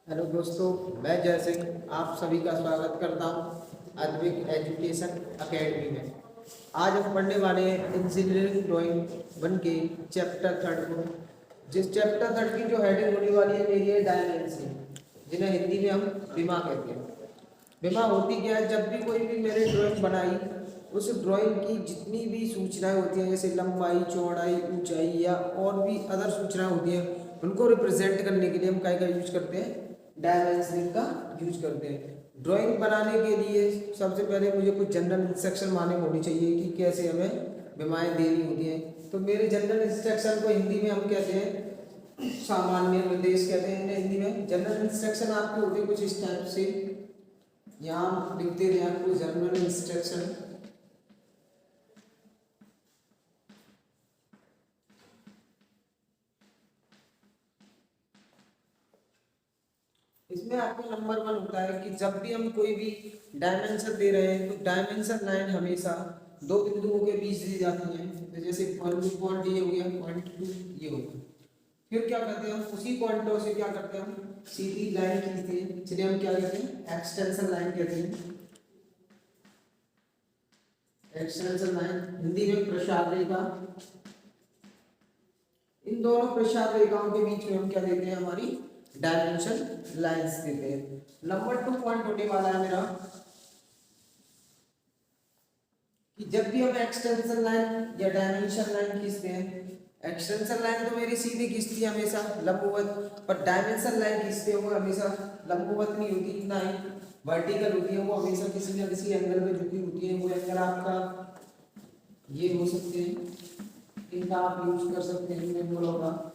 Hello दोस्तों, मैं जय सिंह आप सभी का स्वागत करता हूं अद्विक एजुकेशन एकेडमी में। आज हम पढ़ने वाले हैं इंजीनियरिंग ड्राइंग वन के चैप्टर थर्ड को। जिस चैप्टर थर्ड की जो हेडिंग होने वाली है मेरी है डायमेंशन, जिन्हें हिंदी में हम विमा कहते हैं। विमा होती क्या है? जब भी कोई भी मैंने ड्राइंग बनाई, उस ड्राइंग की जितनी भी सूचनाएं होती हैं, जैसे लंबाई, चौड़ाई, ऊंचाई या और भी अदर सूचनाएं होती हैं, उनको रिप्रेजेंट करने के लिए हम क्या यूज करते हैं? डायमेंशनिंग का यूज करते हैं। ड्राइंग बनाने के लिए सबसे पहले मुझे कुछ जनरल इंस्ट्रक्शन मालूम होनी चाहिए कि कैसे हमें विमाएं देनी होती हैं। तो मेरे जनरल इंस्ट्रक्शन को हिंदी में हम कहते हैं सामान्य निर्देश कहते हैं। इन्हें हिंदी में जनरल इंस्ट्रक्शन आपके होते कुछ इस टाइप से, यहाँ लिखते रहे आपको जनरल इंस्ट्रक्शन। इसमें आपको नंबर 1 होता है कि जब भी हम कोई भी डायमेंशन दे रहे हैं तो डायमेंशन लाइन हमेशा दो बिंदुओं के बीच दी जाती है। तो जैसे पॉइंट ये हो गया, पॉइंट 2 ये हो गया। फिर क्या करते हैं हम? उसी पॉइंटों से क्या करते हैं? हम सीधी लाइन खींचते हैं, जिन्हें हम क्या कहते हैं? एक्सटेंशन लाइन कहते हैं। एक्सटेंशन लाइन हिंदी में प्रसार रेखा। इन दोनों प्रसार रेखाओं के बीच में हम क्या देते हैं? हमारी डायमेंशन लाइंस देते हैं। नंबर 2 पॉइंट होने वाला है मेरा कि जब भी हम एक्सटेंशन लाइन या डायमेंशन लाइन खींचते हैं, एक्सटेंशन लाइन तो मेरी सीधी खींचती है हमेशा लंबवत, पर डायमेंशन लाइन खींचते हैं वो हमेशा लंबवत नहीं होती, ना ही वर्टिकल होती है। वो हमेशा किसी न किसी एंगल में झुकी होती है। वो एंगल आपका ये हो सकते हैं, इनका आप यूज कर सकते हैं। एंगलों का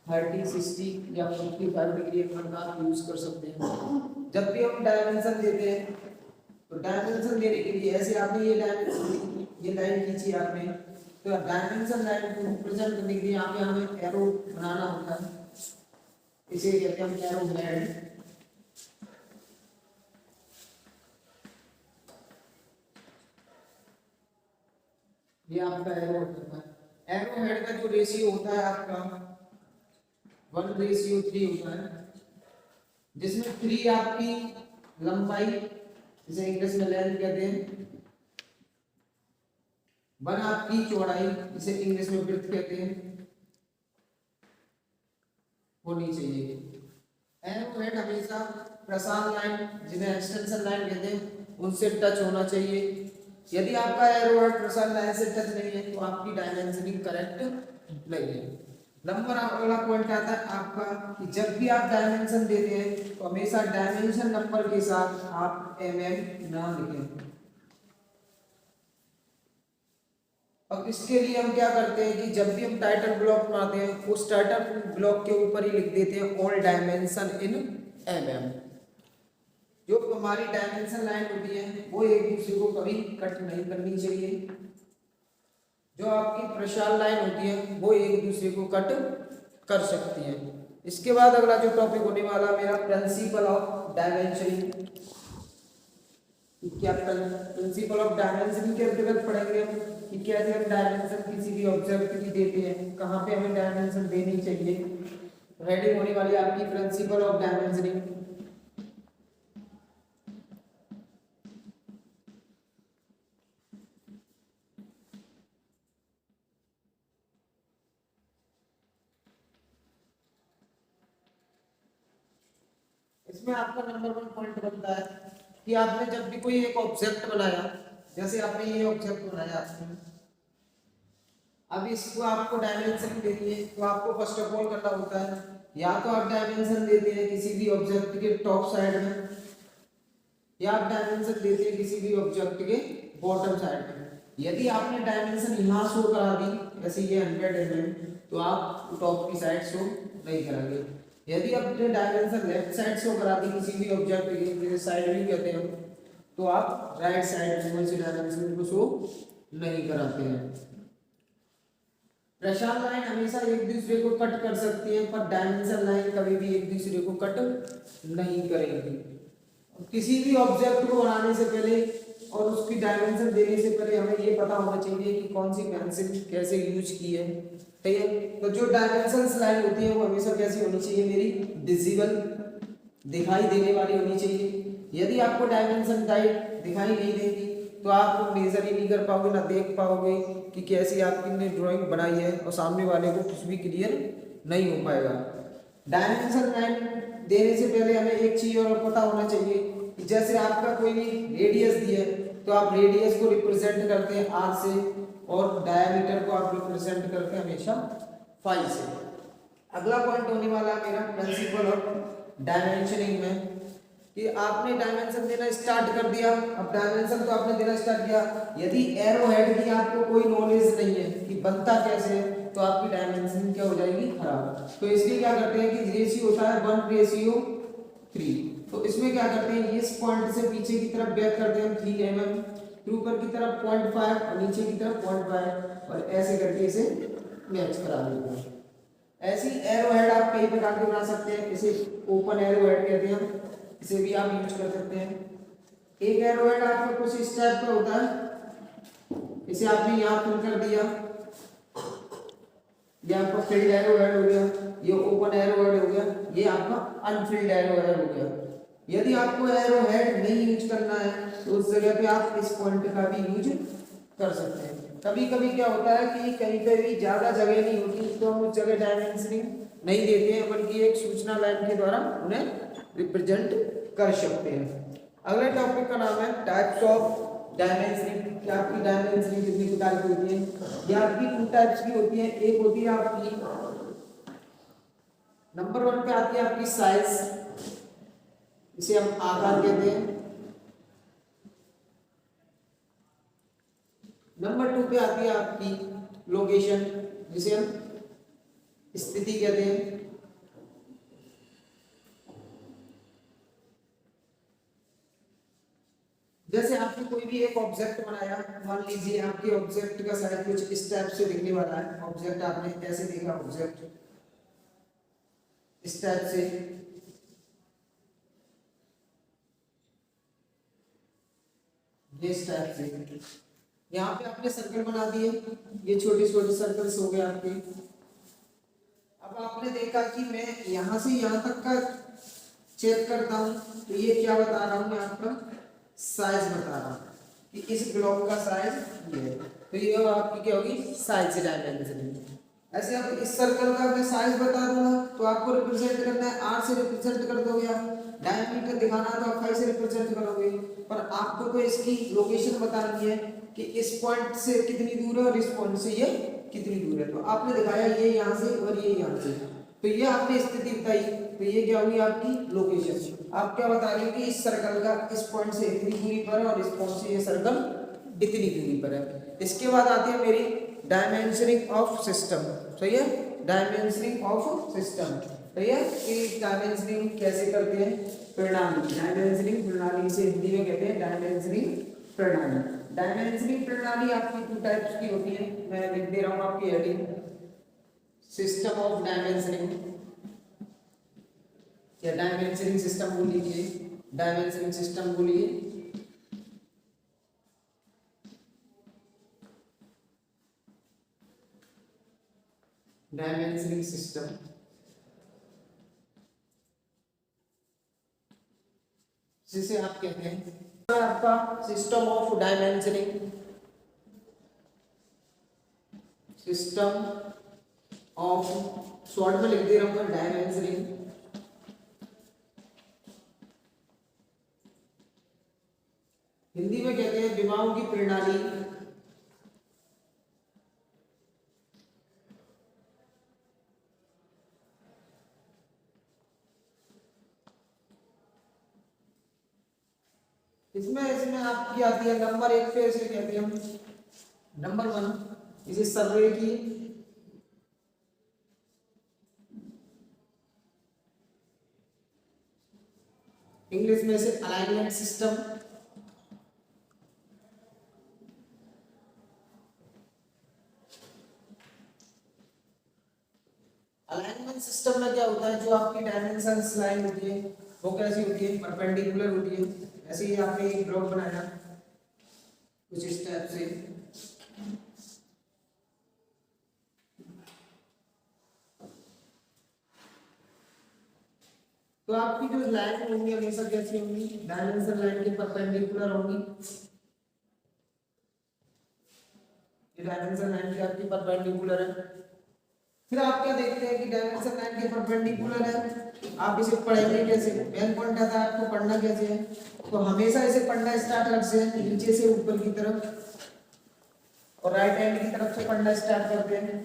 30, 60 या 45 डिग्री एंगल का आप यूज कर सकते हैं। जब भी हम डायमेंशन देते हैं तो डायमेंशन देने के लिए ऐसे आपने ये डायमेंशन, ये लाइन खींची आपने, तो डायमेंशन लाइन को रिप्रेजेंट करने के लिए यहाँ पे हमें एरो बनाना होता है। इसे कहते हैं हम एरो हेड। ये आपका एरो होता है। एरो हेड का जो रेशियो होता है आपका 1:3 होता है, जिसमें 3 आपकी लंबाई, जिसे इंग्लिश में लेंथ कहते हैं, 1 आपकी चौड़ाई, जिसे इंग्लिश में विड्थ कहते हैं, होनी चाहिए। एरो हेड हमेशा प्रसार लाइन, जिन्हें एक्सटेंशन लाइन कहते हैं, उनसे टच होना चाहिए। यदि आपका एरो हेड प्रसार लाइन से टच नहीं है तो आपकी डायमेंशनिंग करेक्ट नहीं है। नंबर अगला पॉइंट आता है आपका कि जब भी आप डायमेंशन देते हैं तो हमेशा डायमेंशन नंबर के साथ आप ना लिखें। अब इसके लिए हम क्या करते हैं कि जब भी हम टाइटल ब्लॉक बनाते हैं उस टाइटल ब्लॉक के ऊपर ही लिख देते हैं ऑल डायमेंशन इन जो हमारी डायमेंशन लाइन होती है वो एक दूसरे को कभी कट नहीं करनी चाहिए। जो आपकी प्रसार लाइन होती है वो एक दूसरे को कट कर सकती है। इसके बाद अगला जो टॉपिक होने वाला मेरा प्रिंसिपल ऑफ डायमेंशनिंग। क्या प्रिंसिपल ऑफ डायमेंशनिंग के अंतर्गत पढ़ेंगे हम कि कैसे हम डायमेंशन किसी भी ऑब्जेक्ट की देते हैं, कहाँ पे हमें डायमेंशन देनी चाहिए। हेडिंग होने वाली आपकी प्रिंसिपल ऑफ डायमेंशनिंग। इसमें आपका नंबर 1 पॉइंट बनता है कि आपने जब भी कोई एक ऑब्जेक्ट बनाया, जैसे आपने ये ऑब्जेक्ट बनाया आपने, अब इसको आपको डायमेंशन देनी है तो आपको फर्स्ट ऑफ ऑल करना होता है या तो आप डायमेंशन देते हैं किसी भी ऑब्जेक्ट के टॉप साइड में, या आप डायमेंशन देते हैं किसी भी ऑब्जेक्ट के बॉटम साइड में। यदि आपने डायमेंशन यहाँ शो करा दी, जैसे ये 100 mm, तो आप टॉप की साइड शो नहीं करेंगे। यदि आपने डायमेंशन लेफ्ट साइड शो करा दी किसी भी ऑब्जेक्ट की, जिसे साइड व्यू कहते हैं, तो आप राइट साइड में से डायमेंशन को शो नहीं कराते हैं। प्रसार लाइन हमेशा एक दूसरे को कट कर सकती है, पर डायमेंशन लाइन कभी भी एक दूसरे को कट नहीं करेगी। किसी भी ऑब्जेक्ट को बनाने से पहले और उसकी डायमेंशन देने से पहले हमें ये पता होना चाहिए कि कौन सी पेंसिल कैसे यूज की है। ठीक है, तो जो डायमेंशन लाइन होती है वो हमेशा कैसी होनी चाहिए? मेरी विजिबल दिखाई देने वाली होनी चाहिए। यदि आपको डायमेंशन डाइट दिखाई नहीं देगी तो आप मेजर ही नहीं कर पाओगे, ना देख पाओगे कि कैसी आपकी ड्राइंग बनाई है, और सामने वाले को कुछ भी क्लियर नहीं हो पाएगा। डायमेंशन लाइन देने से पहले हमें एक चीज और पता होना चाहिए कि जैसे आपका कोई भी रेडियस दिया है तो आप रेडियस को रिप्रेजेंट करते हैं आर से, और डायमीटर को आप रिप्रेजेंट करते हैं हमेशा फाई से। अगला पॉइंट होने वाला है मेरा प्रिंसिपल ऑफ डायमेंशनिंग में, कि आपने डायमेंशन देना स्टार्ट कर दिया। अब डायमेंशन तो आपने देना स्टार्ट किया, यदि एरो हेड की आपको कोई नॉलेज नहीं है कि बनता कैसे है तो आपकी डायमेंशन क्या हो जाएगी, खराब। तो इसलिए क्या करते हैं कि रेशियो होता है 1:3। तो इसमें क्या करते हैं, इस पॉइंट से पीछे की तरफ बैक करते हैं 3 mm, फिर ऊपर की तरफ 0.5 और नीचे की तरफ 0.5, और ऐसे करके इसे मैच करा देते हैं। ऐसी एरो हेड आप कई प्रकार के बना सकते हैं, इसे ओपन एरो हेड कहते हैं, इसे भी आप यूज कर सकते हैं। एक एरो हेड आपका कुछ इस टाइप का होता है, इसे आपने यहाँ फिल कर दिया, ये आपका फिल्ड एरो हेड हो गया, ये ओपन एरो हेड हो गया, ये आपका अनफिल्ड एरो हेड हो गया। यदि आपको एरो हेड नहीं यूज करना है तो उस जगह पे आप इस पॉइंट का भी यूज कर सकते हैं। कभी कभी क्या होता है कि कहीं पे भी ज्यादा जगह नहीं होती तो हम उस जगह डायमेंशनिंग नहीं देते हैं, बल्कि एक सूचना लाइन के द्वारा उन्हें रिप्रेजेंट कर सकते हैं। अगले टॉपिक का नाम है टाइप्स ऑफ डायमेंशनिंग। क्या आपकी डायमेंशनिंग कितनी प्रकार की होती है? ये आपकी 2 टाइप्स की होती है। एक होती है आपकी नंबर 1 पे आती है आपकी साइज, इसे हम आकार कहते हैं। नंबर 2 पे आती है आपकी लोकेशन, जिसे हम स्थिति कहते हैं। जैसे आपने कोई भी एक ऑब्जेक्ट बनाया, मान लीजिए आपके ऑब्जेक्ट का साइज कुछ इस टाइप से दिखने वाला है। ऑब्जेक्ट आपने ऐसे देखा, ऑब्जेक्ट इस टाइप से, इस टाइप से। यहाँ पे आपने सर्कल बना दिए, ये छोटे छोटे सर्कल्स हो गए आपके। अब आपने देखा कि मैं यहाँ से यहाँ तक का चेक करता हूँ तो ये क्या बता रहा हूँ, मैं आपका साइज बता रहा हूँ कि इस ब्लॉक का साइज ये है। तो ये आपकी क्या होगी, साइज डायमेंशन। ऐसे आप इस सर्कल का मैं साइज बता दूंगा तो आपको रिप्रेजेंट करना है आर से रिप्रेजेंट कर दोगे आप, डायमीटर दिखाना है तो आप फाई से रिप्रेजेंट करोगे। पर आपको तो इसकी लोकेशन बतानी है कि इस पॉइंट से कितनी दूर है और इस पॉइंट से ये कितनी दूर है। तो आपने दिखाया ये यहाँ से और ये यहाँ से, तो ये आपने स्थिति बताई, तो ये क्या हुई आपकी लोकेशन। आप क्या बता रहे हो कि इस सर्कल का इस पॉइंट से इतनी दूरी पर है और इस पॉइंट से ये सर्कल इतनी दूरी पर है। इसके बाद आती है मेरी डायमेंशनिंग ऑफ सिस्टम। सही है, डायमेंशनिंग ऑफ सिस्टम। सही है कि डायमेंशनिंग कैसे करते हैं, प्रणाली। डायमेंशनिंग प्रणाली से हिंदी में कहते हैं डायमेंशनिंग प्रणाली। डायमेंशनिंग प्रणाली आपकी 2 टाइप्स की होती है, मैं लिख दे रहा हूँ आपकी हेडिंग, सिस्टम ऑफ डायमेंशनिंग या डायमेंशनिंग सिस्टम बोल लीजिए, डायमेंशनिंग सिस्टम बोलिए। डायमेंशनिंग सिस्टम, जिसे आप कहते हैं आपका system of dimensioning, system of, short में लिख दे रहा हूँ डायमेंशनिंग। हिंदी में कहते हैं विमाओं की प्रणाली। इसमें आपकी आती है नंबर 1 पे, इसे कहते हैं हम नंबर 1, इसे सर्वे की इंग्लिश में से अलाइनमेंट सिस्टम। अलाइनमेंट सिस्टम में क्या होता है, जो आपकी डायमेंशंस लाइन होती है वो कैसी होती है, परपेंडिकुलर होती है। ऐसे ही आपने एक ब्लॉक बनाया कुछ इस टाइप से, तो तो आपकी जो लाइन होंगी हमेशा कैसी होंगी, डायमेंशन लाइन के परपेंडिकुलर होंगी। ये डायमेंशन लाइन की आपकी परपेंडिकुलर है। फिर आप क्या देखते हैं कि डायमेंशन लाइन के परपेंडिकुलर है, आप इसे पढ़ेंगे कैसे, मेन पॉइंट आता है आपको पढ़ना कैसे है। तो हमेशा इसे पढ़ना स्टार्ट करते हैं नीचे से ऊपर की तरफ और राइट हैंड की तरफ से पढ़ना स्टार्ट करते हैं।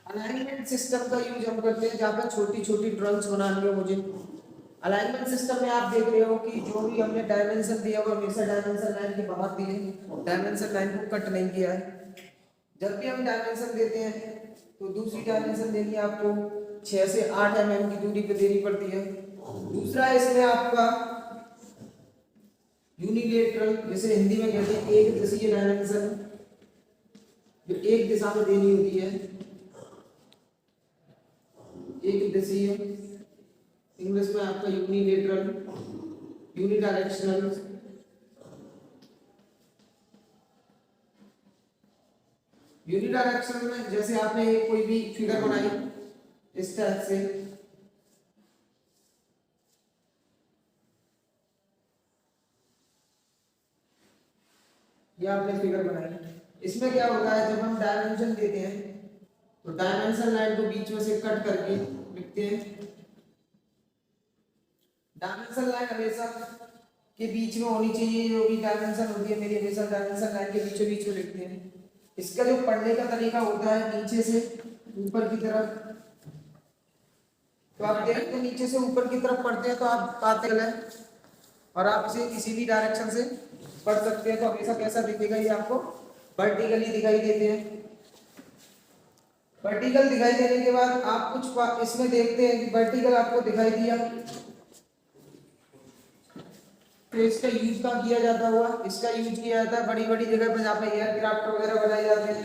अलाइनमेंट सिस्टम का यूज हम करते हैं जहाँ पर छोटी छोटी ड्राइंग्स बनानी है मुझे। अलाइनमेंट सिस्टम में आप देख रहे हो कि जो भी हमने डायमेंशन दिया वो हमेशा डायमेंशन लाइन के बाहर दिए, डायमेंशन लाइन को कट नहीं किया है। जब भी हम डायमेंशन देते हैं तो दूसरी डायमेंशन देनी है आपको 6 से 8 mm की दूरी पे देनी पड़ती है। दूसरा इसमें आपका यूनिलेटरल, जैसे हिंदी में कहते हैं एक दिशीय डायमेंशन, जो एक दिशा में देनी होती है, एक दिशीय। इंग्लिश में आपका यूनिलेटरल, यूनिडायरेक्शनल। यूनिडायरेक्शनल में जैसे आपने कोई भी फिगर बनाई इस टाइप से, ये आपने फिगर बनाई, इसमें क्या होता है जब हम डायमेंशन देते हैं तो डायमेंशन लाइन को बीच में से कट करके लिखते हैं। डायमेंशन लाइन हमेशा के बीच में होनी चाहिए, जो भी डायमेंशन होती है मेरी हमेशा डायमेंशन लाइन के बीचों बीच में लिखते हैं। इसका जो पढ़ने का तरीका होता है नीचे से ऊपर की तरफ, तो आप देखते हैं नीचे से ऊपर की तरफ पढ़ते हैं तो आप पाते हैं, और आप इसे किसी भी डायरेक्शन से पढ़ सकते हैं। तो हमेशा कैसा दिखेगा, ये आपको वर्टिकली दिखाई देते हैं। वर्टिकल दिखाई देने के बाद आप कुछ इसमें देखते हैं कि वर्टिकल आपको दिखाई दिया, तो इसका यूज कहाँ किया जाता हुआ, इसका यूज किया जाता है बड़ी बड़ी जगह पर जहाँ पे एयरक्राफ्ट वगैरह बनाए जाते हैं,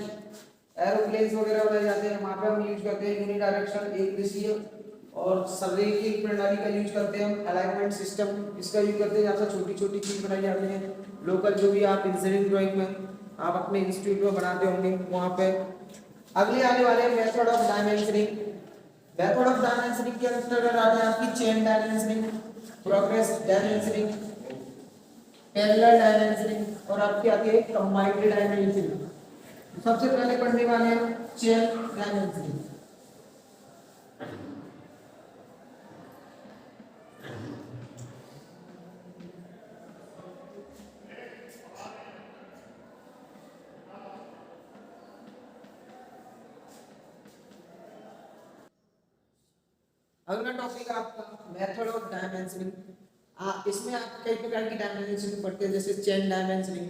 एरोप्लेन्स वगैरह बनाए जाते हैं, वहाँ पे हम यूज करते हैं यूनिडायरेक्शनल, एक दिशीय। और संरेखित प्रणाली का यूज करते हैं हम, अलाइनमेंट सिस्टम इसका यूज करते हैं जहाँ से छोटी छोटी चीज बनाई जाती है। लोकल जो भी आप इंजीनियरिंग ड्राइंग में आप अपने इंस्टीट्यूट में बनाते होंगे वहाँ पे। अगले आने वाले method of dimensioning. Method of dimensioning के अंतर्गत आते हैं आपकी chain dimensioning, progress dimensioning, parallel dimensioning और आपकी आती है कंबाइंड डायमेंशनिंग। सबसे पहले पढ़ने वाले हैं चेन डायमेंशनिंग। अगला टॉपिक आपका मेथड ऑफ डायमेंशनिंग। इसमें आप कई प्रकार की डायमेंशनिंग पढ़ते हैं, जैसे चेन डायमेंशनिंग,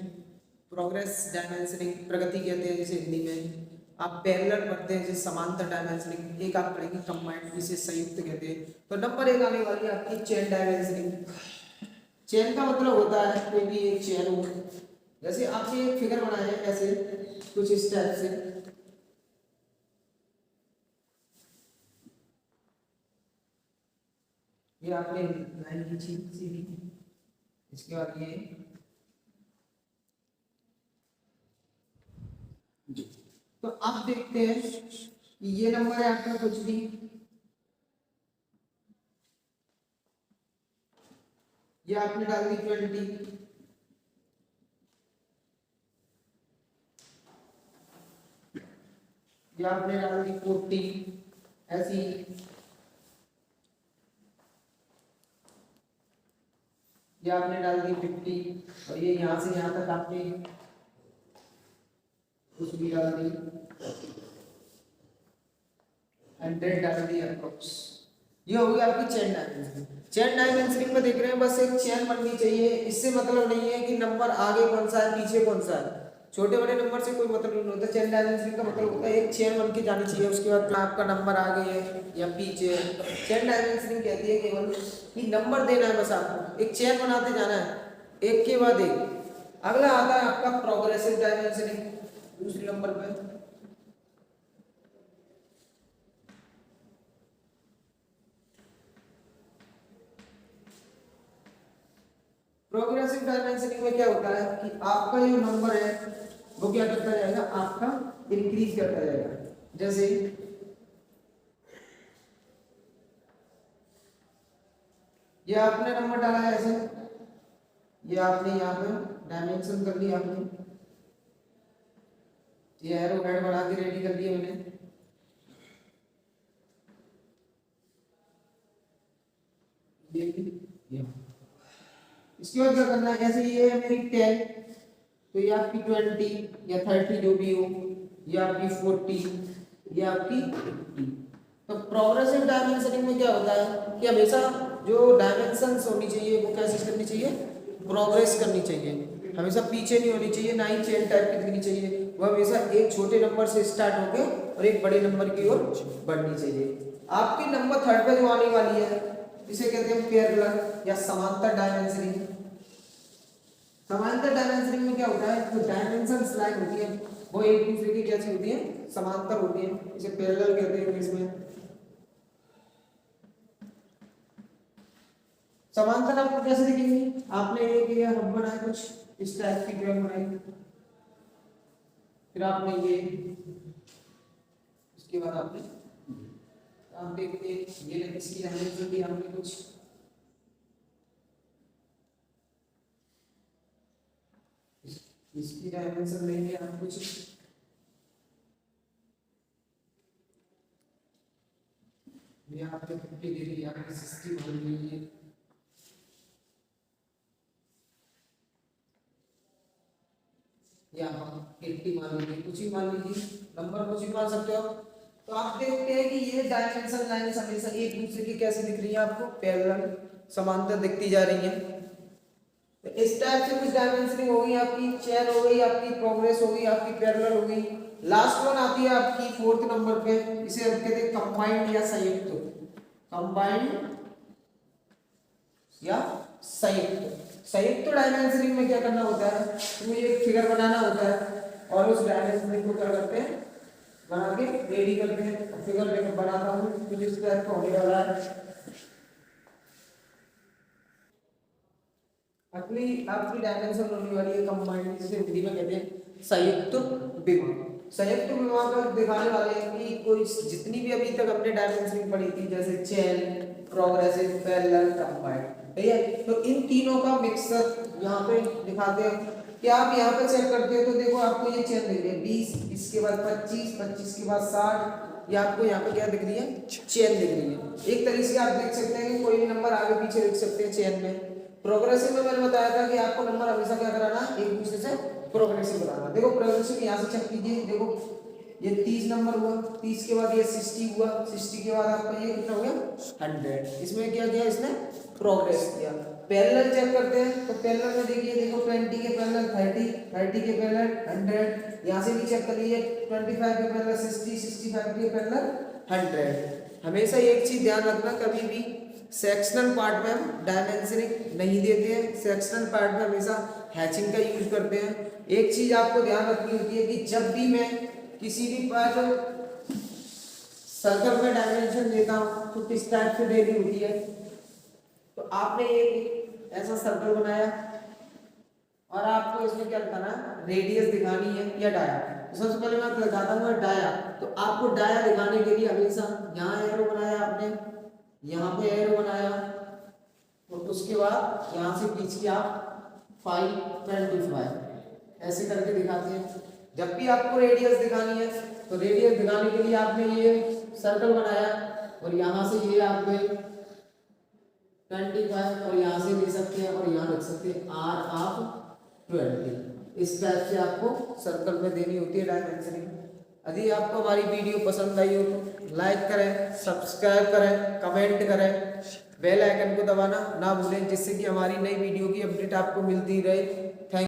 प्रोग्रेस डायमेंशनिंग, प्रगति कहते हैं जैसे हिंदी में। आप पैरेलल पढ़ते हैं जैसे समांतर डायमेंशनिंग। एक आप पढ़ेंगे कंबाइंड, जिसे संयुक्त कहते हैं। तो नंबर 1 आने वाली है आपकी चेन डायमेंशनिंग। चेन का मतलब होता है कोई भी एक चेन हो, जैसे आपने एक फिगर बनाया है ऐसे कुछ इस टाइप से, ये आपने लाइन खींची सीधी, इसके बाद ये, तो आप देखते हैं कि ये नंबर है आपका कुछ भी, ये आपने डाल दी 20, ये आपने डाल दी 40, ऐसी ये आपने डाल दी 50, और ये यहाँ से यहाँ तक आपने कुछ भी डाल दी 100 डाल दी अप्रोक्स। ये हो गई आपकी चेन डायमेंशनिंग। चेन डायमेंशनिंग में देख रहे हैं बस एक चेन बननी चाहिए, इससे मतलब नहीं है कि नंबर आगे कौन सा है पीछे कौन सा है, छोटे बड़े नंबर से कोई मतलब नहीं होता। चेन डायमेंशनिंग का मतलब होता है एक चेन बन के जानी चाहिए, उसके बाद आपका नंबर आगे है या पीछे। चेन डायमेंशनिंग कहती है केवल कि नंबर देना है, बस आपको एक चेन बनाते जाना है एक के बाद एक। अगला आता है आपका प्रोग्रेसिव डायमेंशनिंग, दूसरे नंबर पे। प्रोग्रेसिव डायमेंशनिंग में क्या होता है कि आपका जो नंबर है वो क्या करता जाएगा, आपका इंक्रीज करता जाएगा। जैसे ये आपने नंबर डाला है ऐसे, ये आपने यहाँ पे डायमेंशन कर लिया आपने, ये एरो हेड बढ़ा के रेडी कर दिया मैंने। ये इसके बाद क्या करना है, ऐसे ये है मेरी 10, तो ये आपकी 20 या 30 जो भी हो, ये आपकी 40, ये आपकी 50। तो प्रोग्रेसिव डायमेंशनिंग में क्या होता है कि हमेशा जो डायमेंशंस होनी चाहिए वो कैसे करनी चाहिए, प्रोग्रेस करनी चाहिए, हमेशा पीछे नहीं होनी चाहिए, ना ही चेन टाइप की दिखनी चाहिए, वो हमेशा एक छोटे नंबर से स्टार्ट होकर और एक बड़े नंबर की ओर बढ़नी चाहिए। आपकी नंबर 3 पे जो आने वाली है इसे कहते हैं पैरेलल या समांतर डायमेंशनिंग। समांतर डायमेंशनिंग में क्या होता है, जो डायमेंशंस लाइन होती है वो एक दूसरे की कैसी होती है, समांतर होती है, इसे पैरेलल कहते हैं इंग्लिश में। समांतर आपको कैसे दिखेंगी, आपने ये हम बनाए कुछ इस टाइप की ड्राइंग बनाई, फिर आपने ये, इसके बाद आपने आप देखते हैं ये इसकी डायमेंशन दी हमने कुछ, इसकी डायमेंशन लेंगे हम कुछ, ये आपने 50 दे दी, आपने 60 मान लीजिए, या 80 मान लीजिए, कुछ ही मान लीजिए, नंबर कुछ ही मान सकते हो। तो आप देखते हैं कि ये डायमेंशन लाइंस हमेशा एक दूसरे की कैसे दिख रही है, आपको पैरेलल समांतर दिखती जा रही है। तो इस टाइप से कुछ डायमेंशनिंग हो गई, आपकी चेन हो गई, आपकी प्रोग्रेस हो गई, आपकी पैरेलल हो गई। लास्ट वन आती है आपकी 4th नंबर पे, इसे हम कहते हैं कंबाइंड या संयुक्त, कंबाइंड या संयुक्त। संयुक्त डायमेंशनिंग में क्या करना होता है, तो मुझे एक फिगर बनाना होता है और उस डायमेंशनिंग को क्या करते हैं, बना के रेडी करते हैं। फिगर लेकर बनाता हूँ कुछ इस टाइप का होने वाला है। अगली आपकी डायमेंशन होने वाली है कंबाइंड, जिसे हिंदी में कहते हैं संयुक्त विभव। संयुक्त विभव का दिखाने वाले हैं कि कोई जितनी भी अभी तक हमने डायमेंशनिंग पढ़ी थी, जैसे चेन, प्रोग्रेसिव, पैरेलल, कंबाइंड, ठीक है, तो इन तीनों का मिक्सर यहाँ पे दिखाते हैं। कि आप यहाँ पे चेक करते हो तो देखो आपको ये चेन दिख रही है 20, इसके बाद 25, 25 के बाद 60, ये आपको यहाँ पे क्या दिख रही है, चेन दिख रही है। एक तरीके से आप देख सकते हैं कि कोई भी नंबर आगे पीछे लिख सकते हैं चेन में। प्रोग्रेसिव में मैंने बताया था कि आपको नंबर हमेशा क्या कराना, एक दूसरे से प्रोग्रेसिव बनाना। देखो प्रोग्रेसिव यहाँ से चेक कीजिए, देखो ये 30 नंबर हुआ, 30 के बाद ये 60 हुआ, 60 के बाद आपका ये कितना हो गया 100। इसमें क्या किया, इसने प्रोग्रेस किया। पैरेलल चेक करते हैं तो पैरेलल में देखिए, देखो 20 के पैरेलल 30, 30 के पैरेलल 100, यहाँ से भी चेक कर लीजिए 25 के पैरेलल 60, 65 के पैरेलल 100। हमेशा एक चीज ध्यान रखना, कभी भी सेक्शनल पार्ट में हम डायमेंशनिंग नहीं देते हैं, सेक्शनल पार्ट में हमेशा हैचिंग का यूज करते हैं। एक चीज आपको ध्यान रखनी होती है कि जब भी मैं किसी भी पार्ट सर्कल में डायमेंशन देता हूँ तो किस टाइप से देनी होती है। तो आपने एक ऐसा सर्कल बनाया और आपको इसमें क्या बताना, रेडियस दिखानी है या डाया। तो सबसे पहले मैं दिखाता हूँ डाया। तो आपको डाया दिखाने के लिए हमेशा यहाँ एरो बनाया आपने, यहाँ पे एरो बनाया, तो उसके बाद यहाँ से खींच के आप 525 ऐसे करके दिखाते हैं। जब भी आपको रेडियस दिखानी है तो रेडियस दिखाने के लिए आपने ये सर्कल बनाया और यहाँ से ये आप गए 25 और यहाँ से ले सकते हैं और यहाँ रख सकते हैं R ऑफ 20। इस टाइप से आपको सर्कल में देनी होती है डायमेंशनिंग। यदि आपको हमारी वीडियो पसंद आई हो तो लाइक करें, सब्सक्राइब करें, कमेंट करें, बेल आइकन को दबाना ना भूलें, जिससे कि हमारी नई वीडियो की अपडेट आपको मिलती रहे। थैंक